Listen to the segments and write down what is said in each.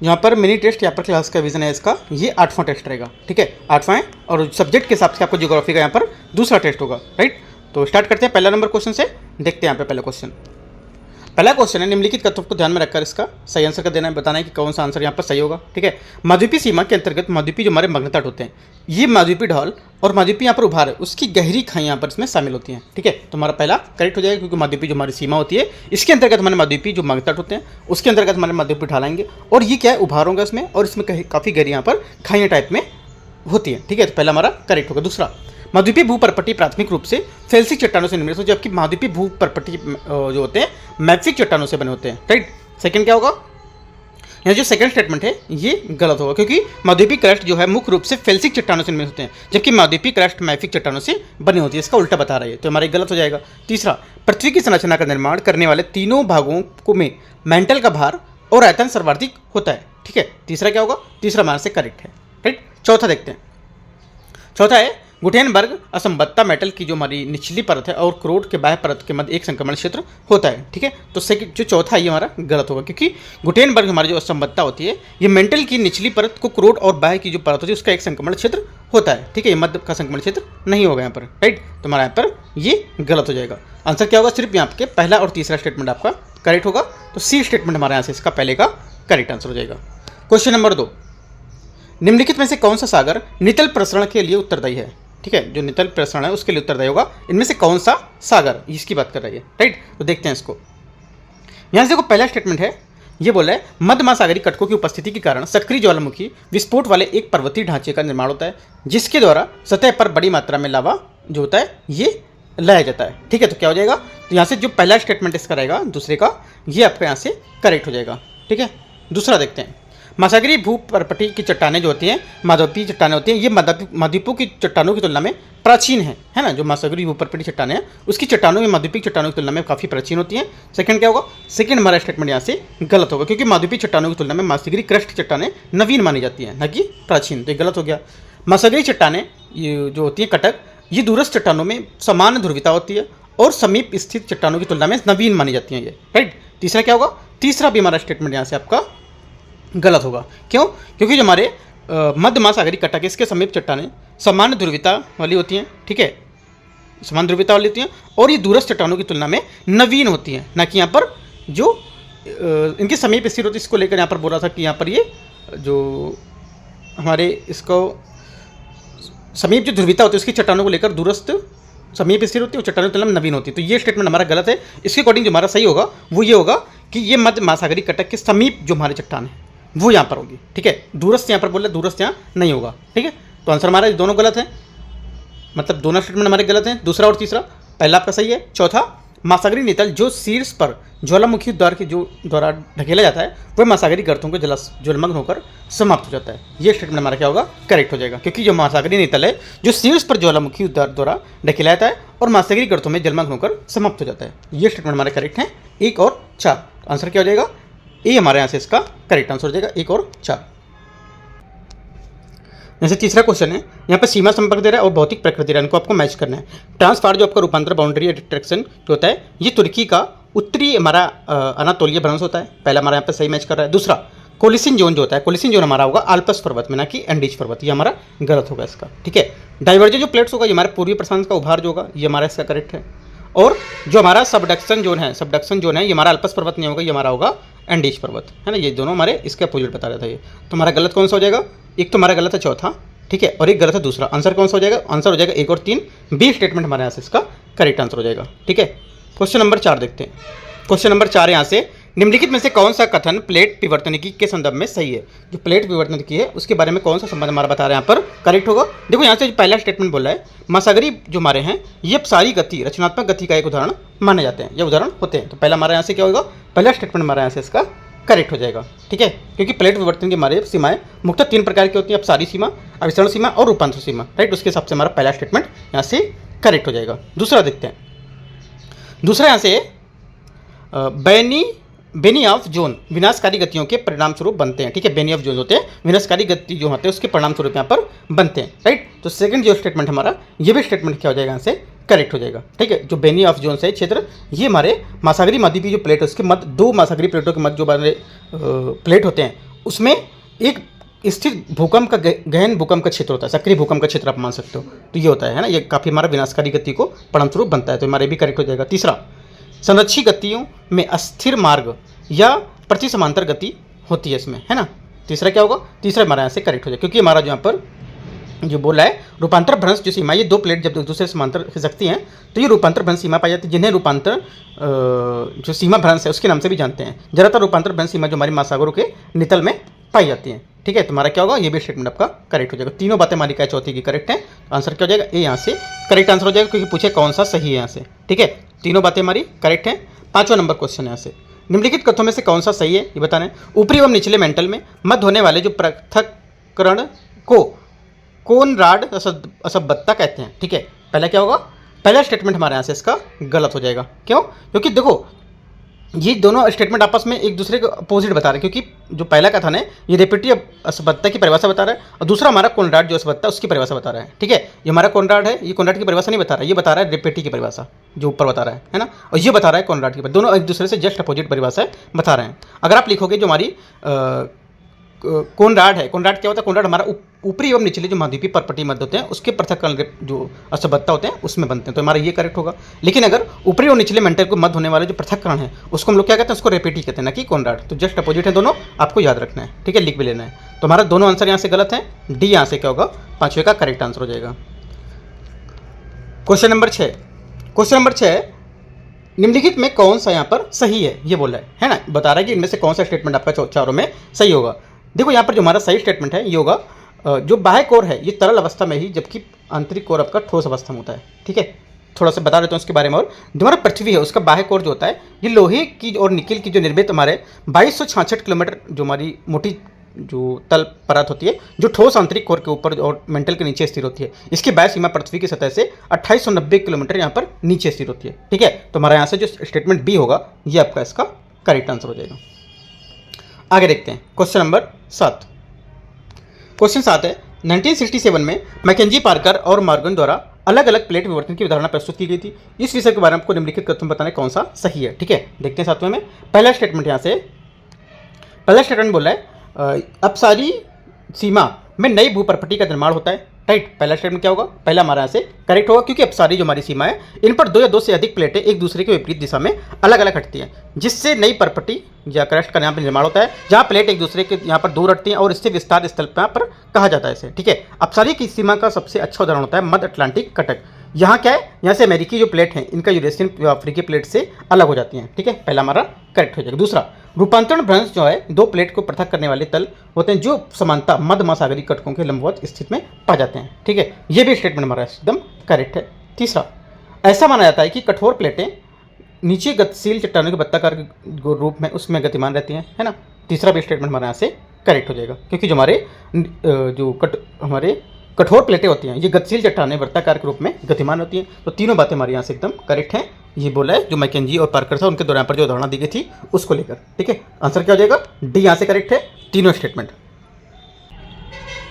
यहाँ पर mini test यहाँ पर क्लास का विजन है इसका, ये 8वां टेस्ट रहेगा। ठीक है, 8वां है और सब्जेक्ट के हिसाब से आपको ज्योग्राफी का यहाँ पर दूसरा टेस्ट होगा। राइट, तो स्टार्ट करते हैं पहला नंबर क्वेश्चन से। देखते हैं यहाँ पे पहला क्वेश्चन है, निम्नलिखित तत्व को ध्यान में रखकर इसका सही आंसर का देना है, बताना है कि कौन सा आंसर यहाँ पर सही होगा। ठीक है, महाद्वीपीय सीमा के अंतर्गत महाद्वीपीय जो हमारे मग्न तट होते हैं, ये महाद्वीपीय ढाल और महाद्वीपीय यहाँ पर उभार है, उसकी गहरी खाई यहाँ पर इसमें शामिल होती हैं। ठीक है, तो हमारा पहला करेक्ट हो जाएगा, क्योंकि महाद्वीपीय जो हमारी सीमा होती है इसके अंतर्गत हमारे महाद्वीपीय जो मग्न तट होते हैं उसके अंतर्गत हमारे महाद्वीपीय ढाल आएंगे, और ये क्या है, उभार होगा इसमें, और इसमें काफ़ी गहरी यहाँ पर खाइयाँ टाइप में होती है। ठीक है, तो पहला हमारा करेक्ट होगा। दूसरा, महाद्वीपीय भूपर्पटी प्राथमिक रूप से फेल्सिक चट्टानों से निर्मित हो, जबकि महाद्वीपीय भूपर्पटी जो होते हैं मैफिक चट्टानों से बने होते हैं। राइट, सेकंड क्या होगा, यहाँ जो सेकंड स्टेटमेंट है ये गलत होगा, क्योंकि महाद्वीपीय क्रस्ट जो है मुख्य रूप से फेल्सिक चट्टानों से निर्मित होते हैं, जबकि महाद्वीपीय क्रस्ट मैफिक चट्टानों से बनी होती है। इसका उल्टा बता रही है, तो हमारा गलत हो जाएगा। तीसरा, पृथ्वी की संरचना का निर्माण करने वाले तीनों भागों को में मेंटल का भार और आयतन सर्वाधिक होता है। ठीक है, तीसरा क्या होगा, तीसरा मान से करेक्ट है। राइट, चौथा देखते हैं। चौथा है, गुटेनबर्ग असंबद्धता मेटल की जो हमारी निचली परत है और क्रोड के बाह्य परत के मध्य एक संक्रमण क्षेत्र होता है। ठीक है, तो सेकंड जो चौथा है ये हमारा गलत होगा, क्योंकि गुटेनबर्ग हमारी जो असंबद्धता होती है ये मेंटल की निचली परत को क्रोड और बाह्य की जो परत होती है उसका एक संक्रमण क्षेत्र होता है। ठीक है, ये मध्य का संक्रमण क्षेत्र नहीं होगा यहाँ पर। राइट, तो हमारा यहाँ पर ये गलत हो जाएगा। आंसर क्या होगा, सिर्फ यहाँ पे पहला और तीसरा स्टेटमेंट आपका करेक्ट होगा, तो सी स्टेटमेंट हमारे यहाँ से इसका पहले का करेक्ट आंसर हो जाएगा। क्वेश्चन नंबर 2, निम्नलिखित में से कौन सा सागर नितल प्रसरण के लिए उत्तरदायी है। ठीक है, जो नितल प्रसरण है उसके लिए उत्तरदायी होगा, इनमें से कौन सा सागर, इसकी बात कर रही है। राइट, तो देखते हैं इसको। यहाँ से देखो पहला स्टेटमेंट है, ये बोला है मध्य महासागरीय कटकों की उपस्थिति के कारण सक्रिय ज्वालामुखी विस्फोट वाले एक पर्वतीय ढांचे का निर्माण होता है, जिसके द्वारा सतह पर बड़ी मात्रा में लावा जो होता है ये लाया जाता है। ठीक है, तो क्या हो जाएगा, तो यहाँ से जो पहला स्टेटमेंट इसका रहेगा दूसरे का, ये आपका यहाँ से करेक्ट हो जाएगा। ठीक है, दूसरा देखते हैं। महासागरीय भूपर्पटी की चट्टानें जो होती हैं, महाद्वीपीय चट्टानें होती हैं, ये महाद्वीपों की चट्टानों की तुलना में प्राचीन है ना। जो महासागरीय भूपर्पटी चट्टानें हैं उसकी चट्टानों में महाद्वीपीय चट्टानों की तुलना में काफ़ी प्राचीन होती हैं। सेकंड क्या होगा, सेकंड हमारा स्टेटमेंट यहाँ से गलत होगा, क्योंकि महाद्वीपीय चट्टानों की तुलना में महासागरीय क्रस्ट चट्टानें नवीन मानी जाती हैं, न कि प्राचीन, तो ये गलत हो गया। महासागरीय चट्टानें ये जो होती हैं कटक, ये दूरस्थ चट्टानों में समान ध्रुवीयता होती है और समीप स्थित चट्टानों की तुलना में नवीन मानी जाती हैं ये। राइट, तीसरा क्या होगा, तीसरा भी हमारा स्टेटमेंट यहाँ से आपका गलत होगा। क्यों, क्योंकि जो हमारे मध्य महासागरीय कटक इसके समीप चट्टानें समान ध्रुवीयता वाली होती हैं। ठीक है, समान ध्रुवीयता वाली होती हैं और ये दूरस्थ चट्टानों की तुलना में नवीन होती हैं, ना कि यहाँ पर जो इनके समीप स्थित होती है, इसको लेकर यहाँ पर बोल रहा था कि यहाँ पर ये जो हमारे इसको समीप जो ध्रुवीयता होती है उसकी चट्टानों को लेकर दूरस्थ समीप स्थिर होती है और चट्टानों की तुलना में नवीन होती है। तो ये स्टेटमेंट हमारा गलत है। इसके अकॉर्डिंग जो हमारा सही होगा वो ये होगा कि ये मध्य महासागरीय कटक के समीप जो हमारे चट्टान है वो यहाँ पर होगी। ठीक है, दूरस्थ यहाँ पर बोल रहे, दूरस्थ यहाँ नहीं होगा। ठीक है, तो आंसर हमारा दोनों गलत है, मतलब दोनों स्टेटमेंट हमारे गलत हैं, दूसरा और तीसरा। पहला आपका सही है। चौथा, महासागरीय नितल जो शीर्ष पर ज्वालामुखी द्वार के जो द्वारा ढकेला जाता है वह महासागरीय गर्तों को जलमग्न होकर समाप्त हो जाता है। ये स्टेटमेंट हमारा क्या होगा, करेक्ट हो जाएगा, क्योंकि जो महासागरीय नितल है जो शीर्ष पर ज्वालामुखी द्वारा ढकेला जाता है और महासागरीय गर्तों में जलमग्न होकर समाप्त हो जाता है। ये स्टेटमेंट हमारे करेक्ट हैं, 1 और 4। आंसर क्या हो जाएगा, ये हमारे यहाँ से इसका करेक्ट आंसर हो जाएगा, 1 और 4। जैसे तीसरा क्वेश्चन है, यहाँ पर सीमा संपर्क दे रहा है और भौतिक प्रकृति रहा है, इनको आपको मैच करना है। ट्रांसफार जो आपका रूपांतर बाउंड्री डिट्रैक्शन जो होता है ये तुर्की का उत्तरी हमारा अनातोलिया भ्रंश होता है, पहला हमारा यहाँ पर सही मैच कर रहा है। दूसरा, कोलिसिन जोन जो होता है, कोलिसिन जोन हमारा होगा आल्पस पर्वत में, ना कि एंडीज पर्वत, ये हमारा गलत होगा इसका। ठीक है, डाइवर्जेंट जो प्लेट्स होगा ये हमारे पूर्वी प्रशांत का उभार जो होगा ये हमारा इसका करेक्ट है। और जो हमारा सबडक्शन जोन है ये हमारा अल्पस पर्वत नहीं होगा, ये हमारा होगा एंडीज पर्वत, है ना। ये दोनों हमारे इसके अपोजिट बता रहा था ये, तो हमारा गलत कौन सा हो जाएगा, एक तो हमारा गलत है चौथा, ठीक है, और एक गलत है दूसरा। आंसर कौन सा हो जाएगा, आंसर हो जाएगा 1 और 3, बी स्टेटमेंट हमारे यहाँ से इसका करेक्ट आंसर हो जाएगा। ठीक है, क्वेश्चन नंबर 4 देखते हैं। क्वेश्चन नंबर 4 यहाँ से, निम्नलिखित में से कौन सा कथन प्लेट विवर्तनिकी के संदर्भ में सही है। जो प्लेट विवर्तनिकी है उसके बारे में कौन सा संबंध हमारा बता रहे हैं यहाँ पर करेक्ट होगा। देखो यहाँ से पहला स्टेटमेंट बोला है महासागरीय जो हमारे हैं ये सारी गति रचनात्मक गति का एक उदाहरण माने जाते हैं, ये उदाहरण होते हैं। तो पहला हमारे यहाँ से क्या होगा, पहला स्टेटमेंट हमारे यहाँ से इसका करेक्ट हो जाएगा। ठीक है, क्योंकि प्लेट विवर्तन की हमारे सीमाएं मुख्यतः 3 प्रकार की होती हैं, अपसारी सीमा, अभिसरण सीमा और रूपांतर सीमा। राइट, उसके हिसाब से हमारा पहला स्टेटमेंट यहाँ से करेक्ट हो जाएगा। दूसरा देखते हैं। दूसरा यहाँ से बेनी ऑफ जोन विनाशकारी गतियों के परिणाम स्वरूप बनते हैं। ठीक है, बेनी ऑफ जोन होते हैं विनाशकारी गति जो होते हैं उसके परिणाम स्वरूप यहाँ पर बनते हैं। राइट, तो सेकंड जो स्टेटमेंट हमारा ये भी स्टेटमेंट क्या हो जाएगा यहाँ से करेक्ट हो जाएगा। ठीक है, जो बेनी ऑफ जोन है क्षेत्र ये हमारे महासागरीय महाद्वीपीय जो प्लेट है उसके मध्य 2 महासागरीय प्लेटों के मध्य जो हमारे प्लेट होते हैं उसमें एक स्थिर भूकंप का गहन भूकंप का क्षेत्र होता है, सक्रिय भूकंप का क्षेत्र आप मान सकते हो। तो ये होता है ना, ये काफ़ी हमारा विनाशकारी गति को परिणामस्वरूप बनता है, तो हमारे भी करेक्ट हो जाएगा। तीसरा, संरक्षित गतियों में अस्थिर मार्ग या प्रति समांतर गति होती है इसमें, है ना। तीसरा क्या होगा, तीसरा हमारा यहाँ से करेक्ट हो जाएगा, क्योंकि हमारा जो यहाँ पर जो बोला है रूपांतर भ्रंश जो सीमा, ये दो प्लेट जब एक दूसरे से समांतर खिसकती हैं तो ये रूपांतर भ्रंश सीमा पाई जाती है, जिन्हें रूपांतर जो सीमा भ्रंश है उसके नाम से भी जानते हैं। ज़्यादातर रूपांतर भ्रंश सीमा जो हमारी महासागरों के नितल में पाई जाती हैं, ठीक है। तुम्हारा क्या होगा, ये भी स्टेटमेंट आपका करेक्ट हो जाएगा। तीनों बातें हमारी क्या चौथी की करेक्ट है, आंसर क्या हो जाएगा, ए यहाँ से करेक्ट आंसर हो जाएगा, क्योंकि पूछे कौन सा सही है यहाँ से, ठीक है। तीनों बातें हमारी करेक्ट हैं। 5वां नंबर क्वेश्चन है यहाँ से, निम्नलिखित कथनों में से कौन सा सही है ये बताना है। ऊपरी एवं निचले मेंटल में मध्य होने वाले जो पृथक्करण को कोनराड असंबद्धता कहते हैं, ठीक है। पहला क्या होगा, पहला स्टेटमेंट हमारे यहाँ से इसका गलत हो जाएगा। क्यों, क्योंकि देखो ये दोनों स्टेटमेंट आपस में एक दूसरे को अपोजिट बता रहे हैं, क्योंकि जो पहला कथन है ये रेपिटिव असंबद्धता की परिभाषा बता रहा है, और दूसरा हमारा कोनराड जो असंबद्धता उसकी परिभाषा बता रहा है, ठीक है। ये हमारा कोनराड है, ये कोनराड की परिभाषा नहीं बता रहा है, ये बता रहा है रेपिटी की परिभाषा जो ऊपर बता रहा है ना, और ये बता रहा है कोनराड की परिभाषा, दोनों एक दूसरे से जस्ट अपोजिट परिभाषा बता रहे हैं। अगर आप लिखोगे जो हमारी कोनराड है, कोनराड क्या होता है, कोनराड हमारा ऊपरी एवं निचले जो महाद्वीपीय परपटी मध्य होते हैं उसके पृथक्करण जो असंबद्धता होते हैं उसमें बनते हैं, तो हमारा ये करेक्ट होगा। लेकिन अगर ऊपरी और निचले मेंटल को मध्य होने वाले जो पृथक्करण है उसको हम लोग क्या कहते हैं, उसको रेपिटी कहते हैं, ना कि कोनराड। तो जस्ट अपोजिट है दोनों, आपको याद रखना है, ठीक है, लिख भी लेना है। तो हमारा दोनों आंसर यहाँ से गलत है, डी यहाँ से क्या होगा, 5वें का करेक्ट आंसर हो जाएगा। क्वेश्चन नंबर 6, निम्नलिखित में कौन सा यहाँ पर सही है ये बोल रहा है ना, बता रहा है कि इनमें से कौन सा स्टेटमेंट आपका चारों में सही होगा। देखो यहाँ पर जो हमारा सही स्टेटमेंट है ये होगा, जो बाह्य कोर है ये तरल अवस्था में ही, जबकि आंतरिक कोर आपका ठोस अवस्था में होता है, ठीक है। थोड़ा सा बता देता हूँ इसके बारे में। और जो हमारा पृथ्वी है उसका बाह्य कोर जो होता है ये लोहे की और निकिल की जो निर्मित हमारे 2266 किलोमीटर जो हमारी मोटी जो तल परत होती है, जो ठोस आंतरिक कोर के ऊपर और मेंटल के नीचे स्थिर होती है, इसकी बाह्य सीमा पृथ्वी की सतह से 2890 किलोमीटर यहाँ पर नीचे स्थिर होती है, ठीक है। तो हमारा यहाँ से जो स्टेटमेंट बी होगा ये आपका इसका करेक्ट आंसर हो जाएगा। आगे देखते हैं क्वेश्चन नंबर 7। क्वेश्चन 7 है, 1967 में मैकेंजी, पार्कर और मॉर्गन द्वारा अलग अलग प्लेट विवर्तन की अवधारणा प्रस्तुत की गई थी। इस विषय के बारे में आपको निम्नलिखित कथन बताने कौन सा सही है, ठीक है। देखते हैं 7वें में पहला स्टेटमेंट, यहाँ से पहला स्टेटमेंट बोला है अपसारी सीमा में नई भूपरपटी का निर्माण होता है, राइट। पहला स्टेटमेंट क्या होगा, पहला हमारा यहाँ से करेक्ट होगा, क्योंकि अपसारी जो हमारी सीमा है इन पर 2 या 2 से अधिक प्लेटें एक दूसरे के विपरीत दिशा में अलग अलग हटती हैं, जिससे नई परपटी या क्रस्ट का यहाँ पर निर्माण होता है, जहाँ प्लेट एक दूसरे के यहाँ पर दूर हटती हैं और इससे विस्तार स्थल पर कहा जाता है इसे, ठीक है। अपसारी की सीमा का सबसे अच्छा उदाहरण होता है मध्य अटलांटिक कटक। यहाँ क्या है, यहाँ से अमेरिकी जो प्लेट हैं इनका यूरेशियन अफ्रीकी प्लेट से अलग हो जाती हैं, ठीक है। पहला हमारा करेक्ट हो जाएगा। दूसरा, रूपांतरण भ्रंश जो है 2 प्लेट को पृथक करने वाले तल होते हैं जो समानता मध्य महासागरीय कटकों के लंबवत स्थिति में पाए जाते हैं, ठीक है। ये भी स्टेटमेंट हमारा एकदम करेक्ट है। तीसरा, ऐसा माना जाता है कि कठोर प्लेटें नीचे गतिशील चट्टानों के वृत्ताकार रूप में उसमें गतिमान रहती हैं, है ना। तीसरा भी स्टेटमेंट हमारे यहाँ से करेक्ट हो जाएगा, क्योंकि जो हमारे कठोर प्लेटें होती हैं ये गतिशील चट्टानें वृत्ताकार के रूप में गतिमान होती हैं। तो तीनों बातें हमारे यहाँ से एकदम करेक्ट हैं। ये बोला है जो मैकेंजी और पार्कर था उनके दौरान पर जो उदाहरण दी गई थी उसको लेकर, ठीक है। आंसर क्या हो जाएगा, डी यहाँ से करेक्ट है, तीनों स्टेटमेंट।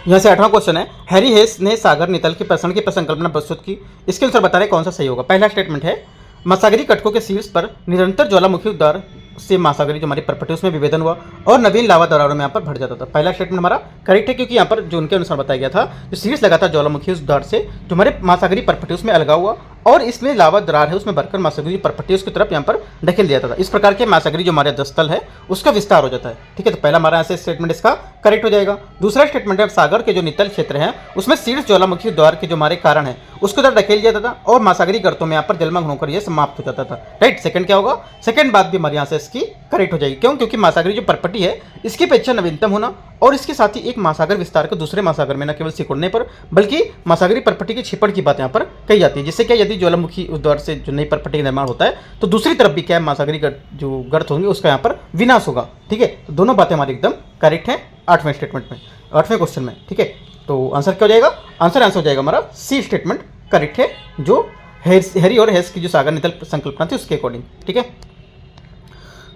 यहाँ से 8वां क्वेश्चन है, हैरी हेस ने सागर नितल के प्रसरण की संकल्पना प्रस्तुत की, इसके अनुसार बता रहे कौन सा सही होगा। पहला स्टेटमेंट है महासागरीय कटकों के शीर्ष पर निरंतर ज्वालामुखी उद्गार से महासागरीय जो हमारी परपटी उसमें विभेदन हुआ और नवीन लावा दरारों में यहाँ पर भर जाता था। पहला स्टेटमेंट हमारा करेक्ट है, क्योंकि यहाँ पर जो उनके अनुसार बताया गया था जो शीर्ष लगातार ज्वालामुखी उस उद्गार से जो हमारे महासागरीय परपटी उसमें अलगाव हुआ और इसमें लावा दरार है उसमें भरकर महासागरीय परपटी उसकी तरफ यहाँ पर ढकेल दिया था। इस प्रकार के महासागरीय जो हमारे दस्तल है उसका विस्तार हो जाता है, ठीक है। तो पहला हमारा ऐसे स्टेटमेंट इसका करेक्ट हो जाएगा। दूसरा स्टेटमेंट है सागर के जो नितल क्षेत्र है उसमें शीर्ष ज्वालामुखी द्वार के जो हमारे कारण है उसको तरफ ढकेल दिया जाता था और महासागरीय गर्तों में यहाँ पर जलमग्न होकर यह समाप्त हो जाता था, राइट। सेकंड क्या होगा, सेकंड बात भी हमारे यहाँ से इसकी करेक्ट हो जाएगी। क्यों, क्योंकि महासागरीय जो परपटी है इसकी अपेक्षा नवीनतम होना और इसके साथ ही एक महासागर विस्तार को दूसरे महासागर में न केवल सिकुड़ने पर बल्कि महासागरीय परपटी की छिपड़ की बात यहाँ पर कही जाती है, जिससे क्या यदि ज्वालामुखी उस द्वार से जो नई परपटी का निर्माण होता है तो दूसरी तरफ भी क्या है महासागरीय जो गर्त होंगे उसका यहाँ पर विनाश होगा, ठीक है। तो दोनों बातें हमारी एकदम करेक्ट हैं 8वें स्टेटमेंट में, 8वें क्वेश्चन में, ठीक है। तो आंसर क्या हो जाएगा, आंसर हो जाएगा हमारा सी स्टेटमेंट करेक्ट है, जो हैरी और हेस की जो सागर नितल संकल्पना थी उसके अकॉर्डिंग, ठीक है।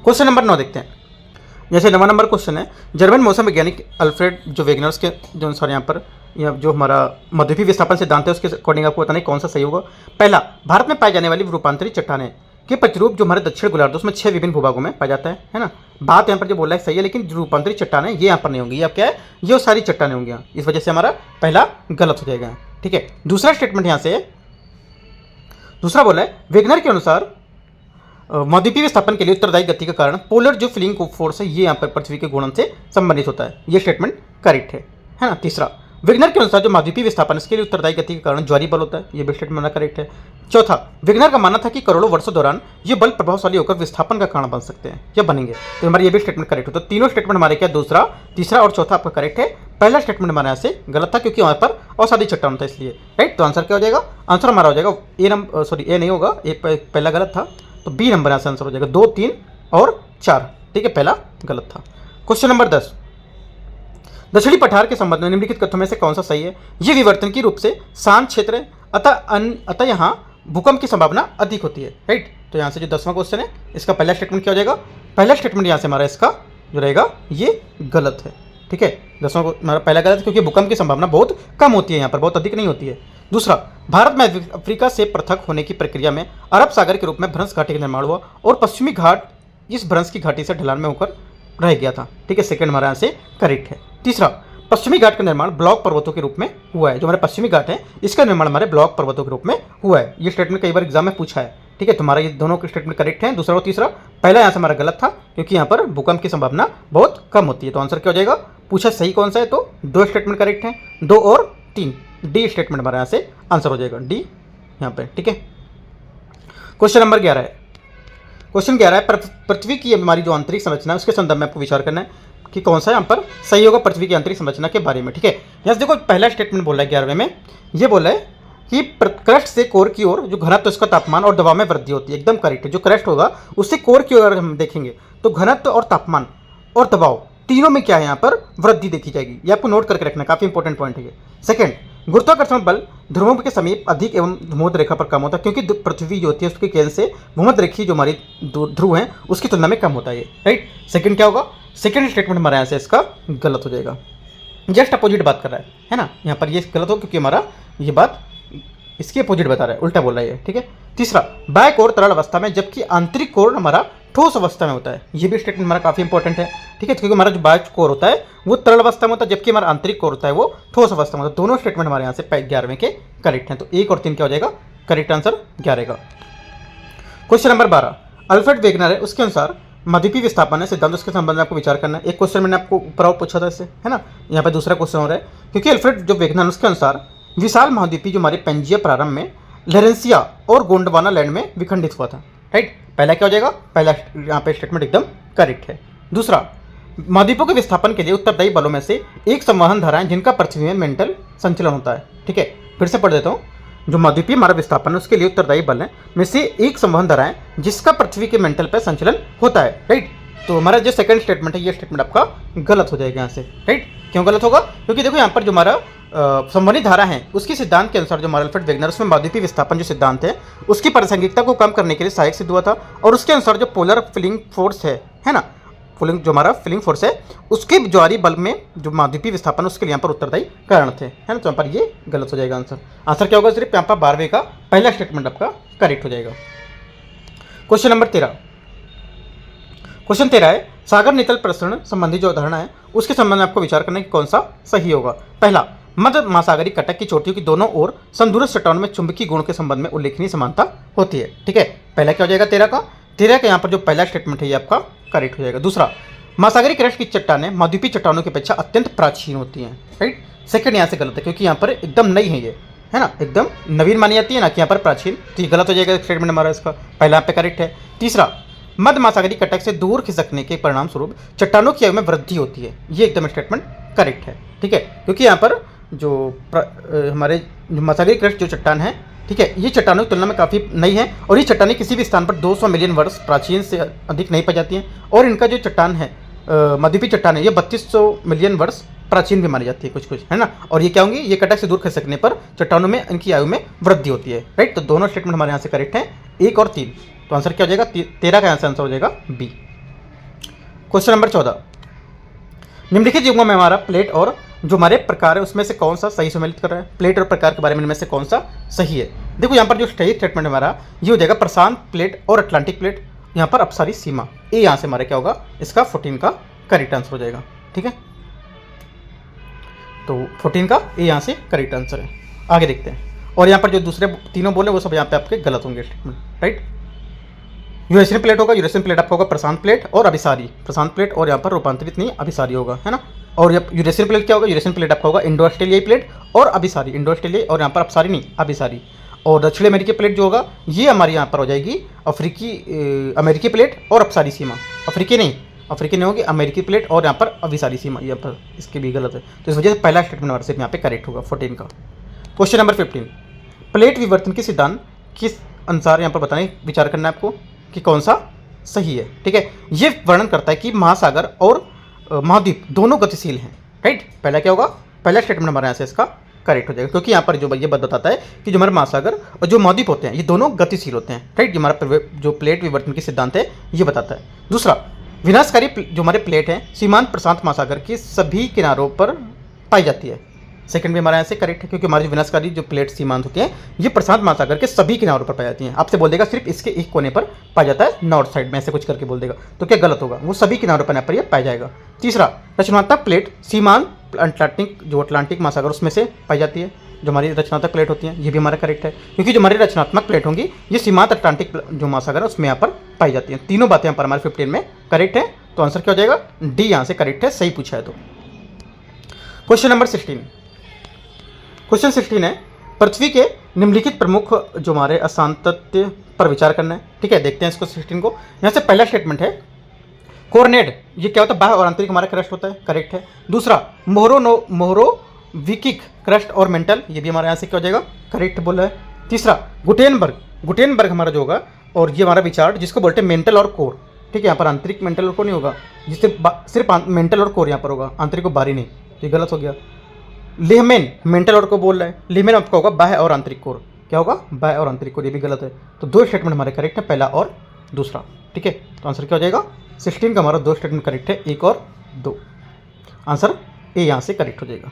क्वेश्चन नंबर 9 देखते हैं। जैसे 9वां नंबर क्वेश्चन है, जर्मन मौसम वैज्ञानिक अल्फ्रेड जो वेगनर्स के जो अनुसार यहाँ पर जो हमारा मध्यपी विस्थापन सिद्धांत है उसके अकॉर्डिंग आपको बताना कौन सा सही होगा। पहला, भारत में पाई जाने वाली रूपांतरित चट्टानें के प्रतिरूप जो हमारे दक्षिण गोलार्ध उसमें 6 विभिन्न भूभागों में पाया जाता है ना। बात यहाँ पर जो बोल रहा है सही है, लेकिन जो रूपांतरित चट्टानें ये यहाँ पर नहीं होंगी। ये अब क्या है, ये वो सारी चट्टानें होंगी यहाँ, इस वजह से हमारा पहला गलत हो जाएगा। ठीक है, दूसरा स्टेटमेंट यहाँ से दूसरा बोला है वेगनर के अनुसार महाद्वीपीय विस्थापन के लिए उत्तरदायी गति का कारण पोलर जो फ्लिंग फोर्स है ये यहाँ पर पृथ्वी के घूर्णन से संबंधित होता है। ये स्टेटमेंट करेक्ट है ना। तीसरा, विग्नर के अनुसार जो महाद्वीपीय विस्थापन इसके लिए उत्तरदायी गति के कारण ज्वारीय बल होता है। ये भी स्टेटमेंट करेक्ट है। चौथा, विग्नर का मानना था कि करोड़ों वर्षों दौरान ये बल प्रभावशाली होकर विस्थापन का कारण बन सकते हैं या बनेंगे। तो हमारे ये भी स्टेटमेंट करेक्ट हो। तो तीनों स्टेटमेंट हमारे क्या, दूसरा, तीसरा और चौथा आपका करेक्ट है। पहला स्टेटमेंट हमारे यहाँ से गलत था क्योंकि वहाँ पर असादी चट्टान था इसलिए, राइट। तो आंसर क्या हो जाएगा, आंसर हमारा हो जाएगा ए नंबर, सॉरी ए नहीं होगा, ए पहला गलत था, तो बी नंबर यहाँ से आंसर हो जाएगा। 2, 3 और 4, ठीक है, पहला गलत था। क्वेश्चन नंबर 10, दक्षिणी पठार के संबंध में निम्नलिखित कथनों में से कौन सा सही है। ये विवर्तन की रूप से शांत क्षेत्र है, अतः यहाँ भूकंप की संभावना अधिक होती है, राइट। तो यहाँ से जो 10वां क्वेश्चन है इसका पहला स्टेटमेंट क्या हो जाएगा, पहला स्टेटमेंट यहाँ से हमारा इसका जो रहेगा ये गलत है। ठीक है, 10वां को हमारा पहला गलत है क्योंकि भूकंप की संभावना बहुत कम होती है, यहाँ पर बहुत अधिक नहीं होती है। दूसरा, भारत में अफ्रीका से पृथक होने की प्रक्रिया में अरब सागर के रूप में भ्रंश घाटी का निर्माण हुआ और पश्चिमी घाट इस भ्रंश की घाटी से ढलान में होकर रह गया था। ठीक है, सेकंड हमारा यहाँ से करेक्ट है। तीसरा, पश्चिमी घाट का निर्माण ब्लॉक पर्वतों के रूप में हुआ है। जो हमारे पश्चिमी घाट है इसका निर्माण हमारे ब्लॉक पर्वतों के रूप में हुआ है। ये स्टेटमेंट कई बार एग्जाम में पूछा है। ठीक है, तुम्हारा ये दोनों के स्टेटमेंट करेक्ट हैं, दूसरा और तीसरा। पहला यहाँ से हमारा गलत था क्योंकि यहाँ पर भूकंप की संभावना बहुत कम होती है। तो आंसर क्या हो जाएगा, पूछा सही कौन सा है, तो 2 स्टेटमेंट करेक्ट हैं, 2 और 3, डी स्टेटमेंट हमारे यहाँ से आंसर हो जाएगा, डी यहाँ पे। ठीक है, क्वेश्चन नंबर 11 है। क्वेश्चन 11 है, पृथ्वी की हमारी जो आंतरिक संरचना है उसके संदर्भ में आपको विचार करना है कि कौन सा यहाँ पर सही होगा पृथ्वी की आंतरिक संरचना के बारे में। ठीक है, यहाँ से देखो पहला स्टेटमेंट बोल रहा है 11वें में, ये बोला है कि क्रस्ट से कोर की ओर जो घनत्व उसका तापमान और दबाव में वृद्धि होती है। एकदम करेक्ट है। जो क्रस्ट होगा उससे कोर की ओर हम देखेंगे तो घनत्व और तापमान और दबाव तीनों में क्या है, यहाँ पर वृद्धि देखी जाएगी। ये आपको नोट करके रखना, काफी इंपॉर्टेंट पॉइंट है ये। सेकंड, गुरुत्वाकर्षण बल ध्रुवों के समीप अधिक एवं भूमध्य रेखा पर कम होता है क्योंकि पृथ्वी जो होती है उसके केंद्र से भूमध्य रेखी जो हमारी ध्रुव है उसकी तुलना में कम होता है, राइट। सेकंड क्या होगा, सेकंड स्टेटमेंट हमारे यहाँ से इसका गलत हो जाएगा। जस्ट अपोजिट बात कर रहा है ना, यहाँ पर ये गलत हो क्योंकि हमारा ये बात इसके अपोजिट बता रहा है, उल्टा बोल रहा है। ठीक है, तीसरा, बाह्य कोर तरल अवस्था में जबकि आंतरिक कोर हमारा ठोस अवस्था में होता है। ये भी स्टेटमेंट हमारा काफी इंपॉर्टेंट है। ठीक है, क्योंकि हमारा जो बाह्य कोर होता है वो तरल अवस्था में होता है जबकि हमारा आंतरिक कोर होता है वो ठोस अवस्था में होता है। दोनों स्टेटमेंट हमारे यहाँ से 11वें के करेक्ट हैं। तो 1 और 3 क्या हो जाएगा, करेक्ट आंसर 11 का। क्वेश्चन नंबर 12, अल्फ्रेड वेगनर है उसके अनुसार महाद्वीपीय विस्थापन है सिद्धांत, उसके संबंध में आपको विचार करना है। एक क्वेश्चन मैंने आपको ऊपर और पूछा था इससे, है ना, यहाँ पर दूसरा क्वेश्चन हो रहा है क्योंकि अल्फ्रेड जो वेगनर उसके अनुसार विशाल महाद्वीपी जो हमारे पेंजिया प्रारंभ में लहरेंसिया और गोंडवाना लैंड में विखंडित हुआ था, राइट। पहला क्या हो जाएगा, पहला यहाँ पे स्टेटमेंट एकदम करेक्ट है। दूसरा, महाद्वीपों के विस्थापन के लिए उत्तरदायी बलों में से एक संवहन धारा है जिनका पृथ्वी में मेंटल संचलन होता है। ठीक है, फिर से पढ़ देता हूँ। जो महाद्वीपीय हमारा विस्थापन है उसके लिए उत्तरदायी बल है में से एक संवहन धारा है जिसका पृथ्वी के मेंटल पर संचलन होता है, राइट। तो हमारा जो सेकंड स्टेटमेंट है ये स्टेटमेंट आपका गलत हो जाएगा यहाँ से, राइट। क्यों गलत होगा, क्योंकि देखो यहाँ पर जो हमारा संवहनी धारा है उसके सिद्धांत के अनुसार जो हमारा अल्फ्रेड वेगनर उसमें महाद्वीपीय विस्थापन जो सिद्धांत है उसकी प्रासंगिकता को कम करने के लिए सहायक सिद्ध हुआ था। और उसके अनुसार जो पोलर फिलिंग फोर्स है ना, फिलिंग जो हमारा फिलिंग फोर्स है उसके ज्वारीय बल में जो महाद्वीपीय विस्थापन उसके लिए यहाँ पर उत्तरदायी कारण थे, है ना। तो यहाँ पर ये गलत हो जाएगा आंसर। आंसर क्या होगा, सिर्फ यहाँ पर 12वें का पहला स्टेटमेंट आपका करेक्ट हो जाएगा। क्वेश्चन नंबर 13, क्वेश्चन 13 है, सागर नितल प्रसरण संबंधी जो धारणा है उसके संबंध में आपको विचार करना है कि कौन सा सही होगा। पहला, मध्य महासागरीय कटक की चोटियों की दोनों ओर संदूरस्थ चट्टानों में चुंबकीय गुण के संबंध में उल्लेखनीय समानता होती है। ठीक है, पहला क्या हो जाएगा 13 का यहाँ पर जो पहला स्टेटमेंट है ये आपका करेक्ट हो जाएगा। दूसरा, महासागरीय क्रस्ट की चट्टानें महाद्वीपीय चट्टानों की अपेक्षा अत्यंत प्राचीन होती हैं, राइट। सेकंड यहाँ से गलत है क्योंकि यहाँ पर एकदम नई है ये, है ना, एकदम नवीन मानी जाती है ना कि यहाँ पर प्राचीन, तो ये गलत हो जाएगा स्टेटमेंट हमारा इसका पहला यहाँ पे करेक्ट है। तीसरा, मध्य महासागरीय कटक से दूर खिसकने के परिणाम स्वरूप चट्टानों की आयु में वृद्धि होती है, ये एकदम स्टेटमेंट करेक्ट है। ठीक है, क्योंकि यहाँ पर जो हमारे महासागरीय क्रस्ट जो चट्टान है, ठीक है, ये चट्टानों की तुलना में काफ़ी नई है और ये चट्टानें किसी भी स्थान पर 200 मिलियन वर्ष प्राचीन से अधिक नहीं पाई जाती हैं। और इनका जो चट्टान है महाद्वीपीय चट्टान है ये 3200 मिलियन वर्ष प्राचीन भी मानी जाती है कुछ, है ना। और ये क्या होंगी, ये कटक से दूर खिसकने पर चट्टानों में इनकी आयु में वृद्धि होती है, राइट। तो दोनों स्टेटमेंट हमारे यहाँ से करेक्ट हैं, 1 और 3। तो आंसर क्या हो जाएगा, 13 का आंसर हो जाएगा बी। क्वेश्चन नंबर 14, निम्नलिखित युग्मों में हमारा प्लेट और जो हमारे प्रकार है उसमें से कौन सा सही सम्मिलित कर रहा है। प्लेट और प्रकार के बारे में इनमें से कौन सा सही है। देखो यहाँ पर जो सही स्टेटमेंट हमारा ये हो जाएगा प्रशांत प्लेट और अटलांटिक प्लेट, यहाँ पर अपसारी सीमा, ए यहाँ से हमारा क्या होगा, इसका 14 का करेक्ट आंसर हो जाएगा। ठीक है, तो 14 का ए यहाँ से करेक्ट आंसर है। आगे देखते हैं, और यहाँ पर जो दूसरे तीनों बोले वो सब यहाँ पे आपके गलत होंगे स्टेटमेंट, राइट। यूरेशियन प्लेट होगा, यूरेशियन प्लेट आपका होगा प्रशांत प्लेट और अभिसारी, प्रशांत प्लेट और यहाँ पर रूपांतरित नहीं अभिसारी होगा, है ना। और यूरेशियन प्लेट क्या होगा, यूरेशियन प्लेट आपका होगा इंडो ऑस्ट्रेलियाई प्लेट और अभिसारी, इंडो ऑस्ट्रेलियाई और यहाँ पर अपसारी नहीं अभिसारी। और दक्षिण अमेरिकी प्लेट जो होगा ये हमारी यहाँ पर हो जाएगी अफ्रीकी अमेरिकी प्लेट और अपसारी सीमा, अफ्रीकी नहीं होगी, अमेरिकी प्लेट और यहाँ पर अभिसारी सीमा, यहाँ पर इसके भी गलत है। तो इस वजह से पहला स्टेटमेंट हमारे सिर्फ यहाँ पे करेक्ट होगा 14 का। क्वेश्चन नंबर 15, प्लेट विवर्तन के सिद्धांत किस अनुसार यहाँ पर बताने विचार करना है आपको कि कौन सा सही है। ठीक है, ये वर्णन करता है कि महासागर और महाद्वीप दोनों गतिशील हैं, राइट। पहला क्या होगा, पहला स्टेटमेंट हमारे यहाँ से इसका करेक्ट हो जाएगा, क्योंकि यहाँ पर जो ये बात बताता है कि जो हमारे महासागर और जो महाद्वीप होते हैं ये दोनों गतिशील होते हैं, राइट। ये हमारा जो प्लेट विवर्तन की सिद्धांत है ये बताता है। दूसरा, विनाशकारी जो हमारे प्लेट हैं सीमांत प्रशांत महासागर के सभी किनारों पर पाई जाती है। सेकंड भी हमारे यहाँ से करेक्ट है, क्योंकि हमारी जो विनाशकारी जो प्लेट सीमांत होती हैं ये प्रशांत महासागर के सभी किनारों पर पाई जाती हैं। आपसे बोल देगा सिर्फ इसके एक कोने पर पाया जाता है, नॉर्थ साइड में, ऐसे कुछ करके बोल देगा, तो क्या गलत होगा, वो सभी किनारों पर यहाँ पर पाया जाएगा। तीसरा, रचनात्मक प्लेट सीमांत अटलांटिक जो अटलांटिक महासागर उसमें से पाई जाती है, जो हमारी रचनात्मक प्लेट होती है, ये भी हमारा करेक्ट है, क्योंकि जो हमारी रचनात्मक प्लेट होंगी ये सीमांत अटलांटिक जो महासागर है उसमें यहाँ पर पाई जाती हैं। तीनों बातें यहाँ पर हमारे 15 में करेक्ट है, तो आंसर क्या हो जाएगा, डी यहाँ से करेक्ट है, सही पूछा है तो। क्वेश्चन नंबर 16, क्वेश्चन 16 है पृथ्वी के निम्नलिखित प्रमुख जो हमारे असांतत्य पर विचार करना है। ठीक है, देखते हैं इसको 16 को। यहाँ से पहला स्टेटमेंट है कोरनेड, ये क्या होता है, बाह्य और आंतरिक हमारा क्रस्ट होता है, करेक्ट है। दूसरा, मोहरोविकिक क्रस्ट और मेंटल, ये भी हमारे यहाँ से क्या हो जाएगा, करेक्ट बोला है। तीसरा, गुटेनबर्ग हमारा जो होगा, और ये हमारा विचार जिसको बोलते हैं मेंटल और कोर। ठीक है, यहाँ पर आंतरिक मेंटल और कोर नहीं होगा, जिससे सिर्फ मेंटल और कोर यहाँ पर होगा, आंतरिक को बाहरी नहीं, ये गलत हो गया। लिहमेन मेंटल और को बोल रहा है, लिहमेन आपका होगा बाह्य और आंतरिक कोर, क्या होगा, बाह्य और आंतरिक कोर, ये भी गलत है। तो दो स्टेटमेंट हमारे करेक्ट है, पहला और दूसरा। ठीक है, तो आंसर क्या हो जाएगा, 16 का हमारा दो स्टेटमेंट करेक्ट है, 1 और 2, आंसर ए यहाँ से करेक्ट हो जाएगा।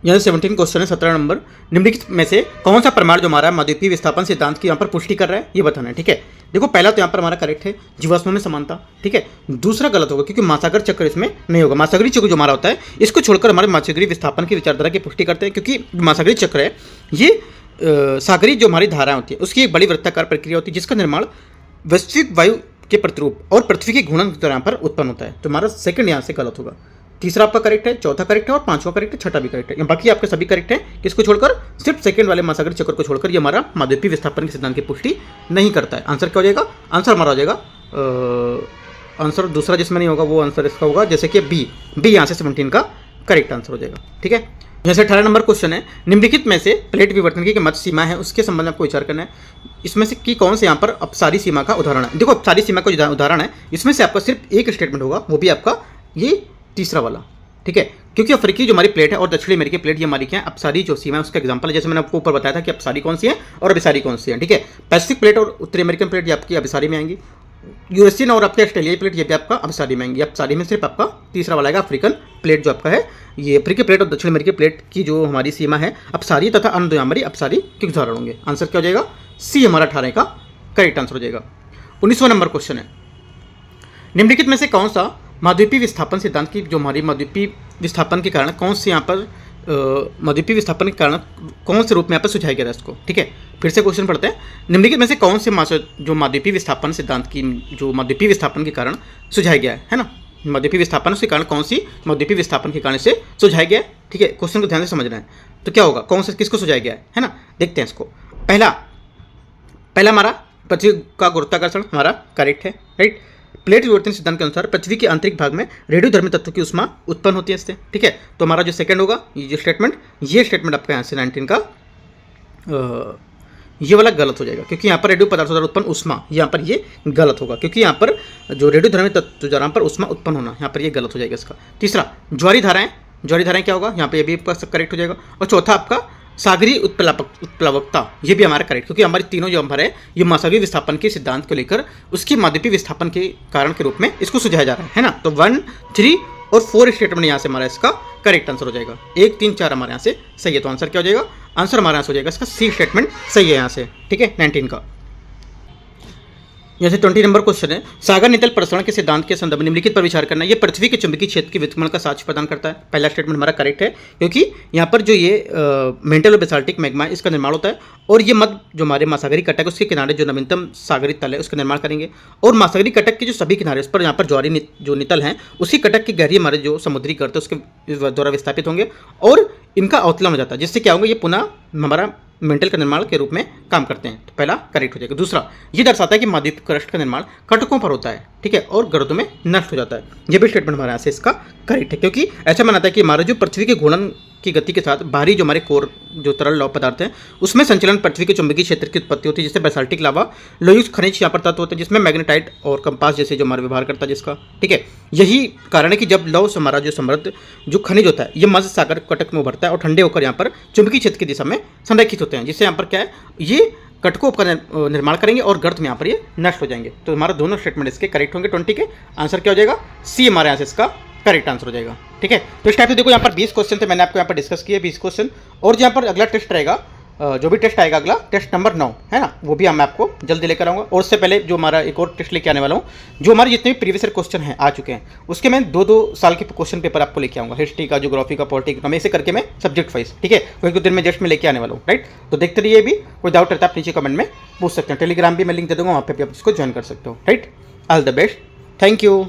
यहाँ 17 क्वेश्चन है 17 नंबर, निम्नलिखित में से कौन सा प्रमाण जो हमारा महाद्वीपीय विस्थापन सिद्धांत की यहाँ पर पुष्टि कर रहा है ये बताना है। ठीक है, देखो पहला तो यहाँ पर हमारा करेक्ट है, जीवाश्मों में समानता। ठीक है, दूसरा गलत होगा क्योंकि महासागर चक्र इसमें नहीं होगा। महासागरीय चक्र जो हमारा होता है इसको छोड़कर हमारे महासागरीय विस्थापन की विचारधारा की पुष्टि करते हैं, क्योंकि महासागरीय चक्र है ये सागरीय जो हमारी धाराएं होती है उसकी एक बड़ी वृत्ताकार प्रक्रिया होती है, जिसका निर्माण वैश्विक वायु के प्रतिरूप और पृथ्वी के घूर्णन के दौरान पर उत्पन्न होता है। तो हमारा सेकंड यहाँ से गलत होगा। तीसरा आपका करेक्ट है, चौथा करेक्ट है और पांचवा करेक्ट है, छठा भी करेक्ट है। बाकी आपके सभी करेक्ट हैं, किसको छोड़कर, सिर्फ सेकंड वाले महासागरीय चक्र को छोड़कर ये हमारा महाद्वीपीय विस्थापन के सिद्धांत की पुष्टि नहीं करता है। आंसर क्या हो जाएगा, आंसर हमारा हो जाएगा आंसर दूसरा जिसमें नहीं होगा वो आंसर इसका होगा, जैसे कि बी यहाँ से 17 का करेक्ट आंसर हो जाएगा। ठीक है, जैसे 18 नंबर क्वेश्चन है, निम्नलिखित में से प्लेट विवर्तन की मध्य सीमा है उसके संबंध में आपको विचार करना है। इसमें से की कौन से यहाँ पर अपसारी सीमा का उदाहरण है। देखो अपसारी सीमा का जो उदाहरण है इसमें से आपका सिर्फ एक स्टेटमेंट होगा, वो भी आपका ये तीसरा वाला। ठीक है, क्योंकि अफ्रीकी जो हमारी प्लेट है और दक्षिणी अमेरिकी प्लेट ये हमारी क्या है, अपसारी जो सीमा है उसका एग्जांपल है। जैसे मैंने आपको ऊपर बताया था कि अपसारी कौन सी है और अभिसारी कौन सी है। ठीक है, पैसिफिक प्लेट और उत्तरी अमेरिकन प्लेट ये आपकी अभिसारी में आएंगी, यूरेशियन और आपके ऑस्ट्रेलियाई प्लेट ये भी आपका अभिसारी में आएंगी। अपसारी में सिर्फ आपका तीसरा वाला आएगा, अफ्रीकन प्लेट जो आपका है, ये अफ्रीकी प्लेट और दक्षिण अमेरिकी प्लेट की जो हमारी सीमा है अपसारी तथा अन्य हमारी अपसारी के उदाहरण होंगे। आंसर क्या हो जाएगा, सी हमारा 18 का करेक्ट आंसर हो जाएगा। 19वां नंबर क्वेश्चन है, निम्नलिखित में से कौन सा महाद्वीपीय विस्थापन सिद्धांत की जो हमारी महाद्वीपीय विस्थापन के कारण कौन से यहाँ पर महाद्वीपीय विस्थापन के कारण कौन से रूप में यहाँ पर सुझाया गया है इसको। ठीक है, फिर से क्वेश्चन पढ़ते हैं, निम्नलिखित में से कौन से जो महाद्वीपीय विस्थापन सिद्धांत की जो महाद्वीपीय विस्थापन के कारण सुझाया गया है ना, महाद्वीपीय विस्थापन के कारण कौन सी महाद्वीपीय विस्थापन के कारण से सुझाया गया है। ठीक है, क्वेश्चन को ध्यान से समझना है, तो क्या होगा, कौन से किसको सुझाया गया है ना, देखते हैं इसको। पहला हमारा पृथ्वी का गुरुत्वाकर्षण हमारा करेक्ट है, राइट। प्लेट विवर्तन सिद्धांत के अनुसार पृथ्वी के आंतरिक भाग में रेडियोधर्मी तत्व की उष्मा उत्पन्न होती है इससे। ठीक है, तो हमारा जो सेकंड होगा ये स्टेटमेंट आपका यहाँ से 19 का ये वाला गलत हो जाएगा, क्योंकि यहाँ पर रेडियो पदार्थों द्वारा उत्पन्न उष्मा यहाँ पर ये गलत होगा, क्योंकि यहाँ पर जो रेडियोधर्मी तत्व जहाँ पर उष्मा उत्पन्न होना यहाँ पर ये गलत हो जाएगा इसका। तीसरा, ज्वारी धाराएं क्या होगा, यहाँ पर ये भी आपका करेक्ट हो जाएगा। और चौथा आपका सागरीय उत्प्लावकता, ये भी हमारा करेक्ट, क्योंकि हमारी तीनों जो हमारे ये महासागरीय विस्थापन के सिद्धांत को लेकर उसकी महाद्वीपीय विस्थापन के कारण के रूप में इसको सुझाया जा रहा है ना। तो 1, 3 और 4 स्टेटमेंट यहाँ से हमारा इसका करेक्ट आंसर हो जाएगा। 1, 3, 4 हमारे यहाँ से सही है, तो आंसर क्या हो जाएगा, आंसर हमारे यहाँ से हो जाएगा इसका सी स्टेटमेंट सही है यहाँ से। ठीक है, 19 का। जैसे 20 नंबर क्वेश्चन है, सागर नितल प्रसरण के सिद्धांत के संदर्भ में निम्नलिखित पर विचार करना। ये पृथ्वी के चुंबकीय क्षेत्र के व्युत्क्रमण का साक्ष्य प्रदान करता है। पहला स्टेटमेंट हमारा करेक्ट है, क्योंकि यहाँ पर जो ये मेंटल और बेसाल्टिक मैग्मा इसका निर्माण होता है, और ये मध्य जो हमारे महासागरी कटक उसके किनारे जो नवीनतम सागरी तल है उसका निर्माण करेंगे, और महासागरी कटक के जो सभी किनारे उस पर यहाँ पर ज्वारी जो नितल हैं उसी कटक की गहरी हमारे जो समुद्री करते हैं उसके द्वारा विस्थापित होंगे और इनका अवतलन हो जाता है, जिससे क्या होंगे, ये पुनः हमारा मेंटल का निर्माण के रूप में काम करते हैं। तो पहला करेक्ट हो जाएगा। दूसरा, ये दर्शाता है कि महाद्वीप क्रस्ट का निर्माण कटकों पर होता है, ठीक है, और गर्दों में नष्ट हो जाता है। ये भी स्टेटमेंट हमारे यहाँ से इसका करेक्ट है, क्योंकि ऐसा माना था कि हमारा जो पृथ्वी के घूर्णन की गति के साथ बाहरी जो हमारे कोर जो तरल लौह पदार्थ हैं उसमें संचलन पृथ्वी के चुंबकीय क्षेत्र की उत्पत्ति होती है, जिससे बेसाल्टिक लावा लोहयुक्त खनिज यहाँ पर तत्व होते हैं, जिसमें मैग्नेटाइट और कंपास जैसे जो हमारे व्यवहार करता है जिसका, ठीक है। यही कारण है कि जब लौह से हमारा जो समृद्ध जो खनिज होता है ये मध्य सागर कटक में उभरता है और ठंडे होकर यहाँ पर चुंबकीय क्षेत्र की दिशा में संरेखित होते हैं, जिससे यहाँ पर क्या है, ये कटकों का निर्माण करेंगे और गर्त में यहाँ पर ये नष्ट हो जाएंगे। तो हमारा दोनों स्टेटमेंट इसके करेक्ट होंगे। 20 के आंसर क्या हो जाएगा, सी हमारे यहाँ से इसका करेक्ट आंसर हो जाएगा, ठीक है। तो इस टाइप से देखो यहाँ पर 20 क्वेश्चन थे, मैंने आपको यहाँ पर डिस्कस किए 20 क्वेश्चन, और यहाँ पर अगला टेस्ट रहेगा, जो भी टेस्ट आएगा अगला टेस्ट नंबर 9 है ना, वो भी मैं आपको जल्दी लेकर आऊँगा। और उससे पहले जो हमारा एक और टेस्ट लेके आने वाला हूँ, जो हमारे जितने भी प्रीवियस क्वेश्चन हैं आ चुके हैं उसके मैं 2-2 साल के क्वेश्चन पेपर आपको लेके आऊँगा, हिस्ट्री का, ज्योग्राफी का, पॉलिटिक्स का, ऐसे करके मैं सब्जेक्ट वाइज, ठीक है, कोई दिन में जस्ट में लेके आने वाला हूँ, राइट। तो देखते रहिए, भी कोई डाउट रहता है आप नीचे कमेंट में पूछ सकते हैं। टेलीग्राम भी मैं लिंक दे दूँगा, वहाँ पर भी आप इसको ज्वाइन कर सकते हो, right. All the best, thank you.